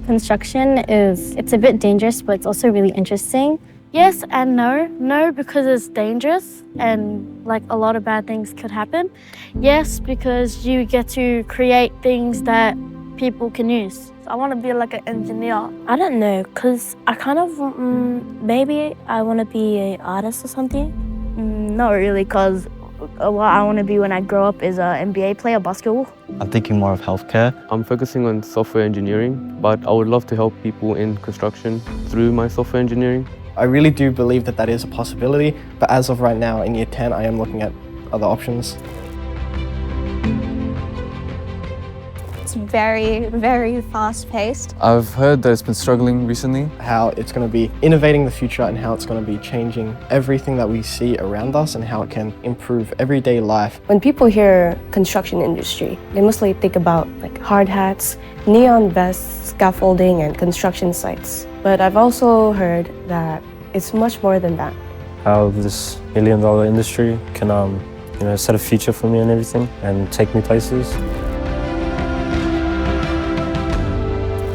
Construction it's a bit dangerous, but it's also really interesting. Yes and no. No, because it's dangerous and like a lot of bad things could happen. Yes, because you get to create things that people can use. I want to be like an engineer. I don't know, because I kind of, maybe I want to be an artist or something. Not really, because what I want to be when I grow up is an NBA player, basketball. I'm thinking more of healthcare. I'm focusing on software engineering, but I would love to help people in construction through my software engineering. I really do believe that is a possibility, but as of right now in year 10, I am looking at other options. It's very, very fast-paced. I've heard that it's been struggling recently. How it's going to be innovating the future and how it's going to be changing everything that we see around us and how it can improve everyday life. When people hear construction industry, they mostly think about like hard hats, neon vests, scaffolding, and construction sites. But I've also heard that it's much more than that. How this million-dollar industry can set a future for me and everything and take me places.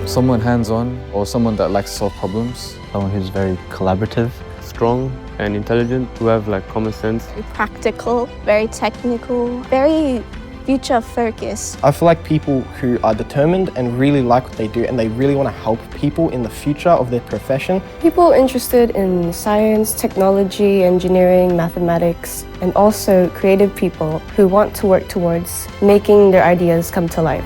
Someone hands-on or someone that likes to solve problems. Someone who's very collaborative. Strong and intelligent, who have like common sense. Very practical, very technical, very future-focused. I feel like people who are determined and really like what they do and they really want to help people in the future of their profession. People interested in science, technology, engineering, mathematics, and also creative people who want to work towards making their ideas come to life.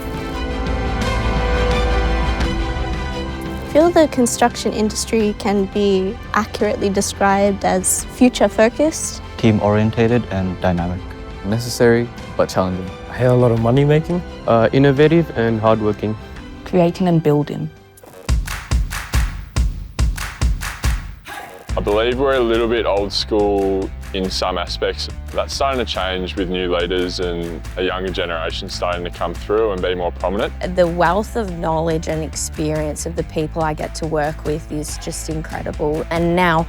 I feel the construction industry can be accurately described as future-focused, Team-orientated and dynamic. Necessary but challenging. I hear a lot of money making. Innovative and hardworking. Creating and building. I believe we're a little bit old school in some aspects. That's starting to change with new leaders and a younger generation starting to come through and be more prominent. The wealth of knowledge and experience of the people I get to work with is just incredible. And now,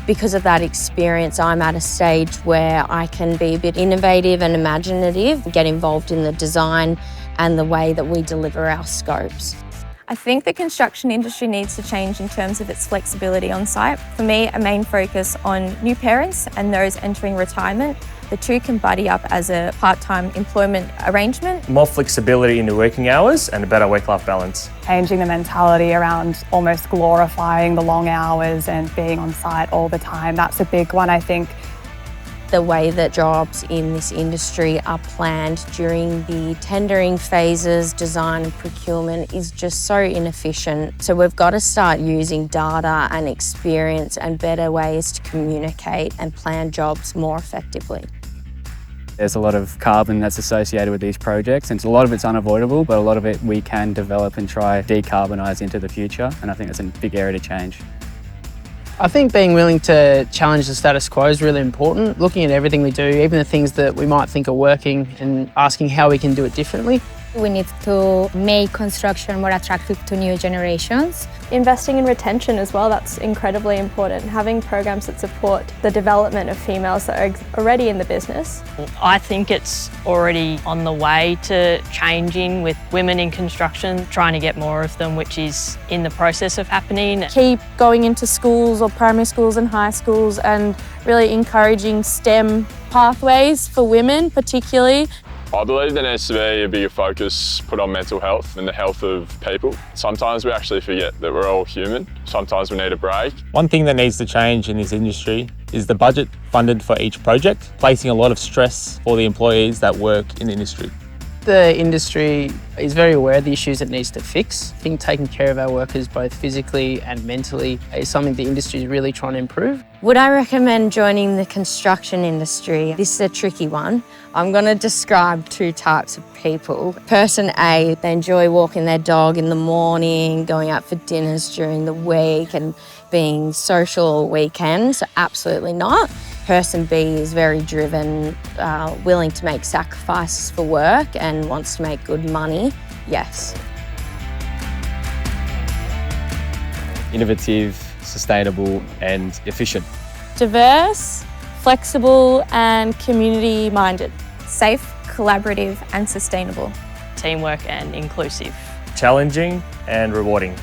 because of that experience, I'm at a stage where I can be a bit innovative and imaginative, get involved in the design and the way that we deliver our scopes. I think the construction industry needs to change in terms of its flexibility on site. For me, a main focus on new parents and those entering retirement. The two can buddy up as a part-time employment arrangement. More flexibility in the working hours and a better work-life balance. Changing the mentality around almost glorifying the long hours and being on site all the time. That's a big one, I think. The way that jobs in this industry are planned during the tendering phases, design and procurement is just so inefficient. So we've got to start using data and experience and better ways to communicate and plan jobs more effectively. There's a lot of carbon that's associated with these projects, and a lot of it's unavoidable, but a lot of it we can develop and try decarbonise into the future, and I think that's a big area to change. I think being willing to challenge the status quo is really important. Looking at everything we do, even the things that we might think are working, and asking how we can do it differently. We need to make construction more attractive to new generations. Investing in retention as well, that's incredibly important. Having programs that support the development of females that are already in the business. I think it's already on the way to changing with women in construction, trying to get more of them, which is in the process of happening. Keep going into schools or primary schools and high schools and really encouraging STEM pathways for women particularly. I believe there needs to be a bigger focus put on mental health and the health of people. Sometimes we actually forget that we're all human. Sometimes we need a break. One thing that needs to change in this industry is the budget funded for each project, placing a lot of stress for the employees that work in the industry. The industry is very aware of the issues it needs to fix. I think taking care of our workers both physically and mentally is something the industry is really trying to improve. Would I recommend joining the construction industry? This is a tricky one. I'm going to describe two types of people. Person A, they enjoy walking their dog in the morning, going out for dinners during the week and being social all weekend, so absolutely not. Person B is very driven, willing to make sacrifices for work and wants to make good money. Yes. Innovative, sustainable and efficient. Diverse, flexible and community-minded. Safe, collaborative and sustainable. Teamwork and inclusive. challenging and rewarding.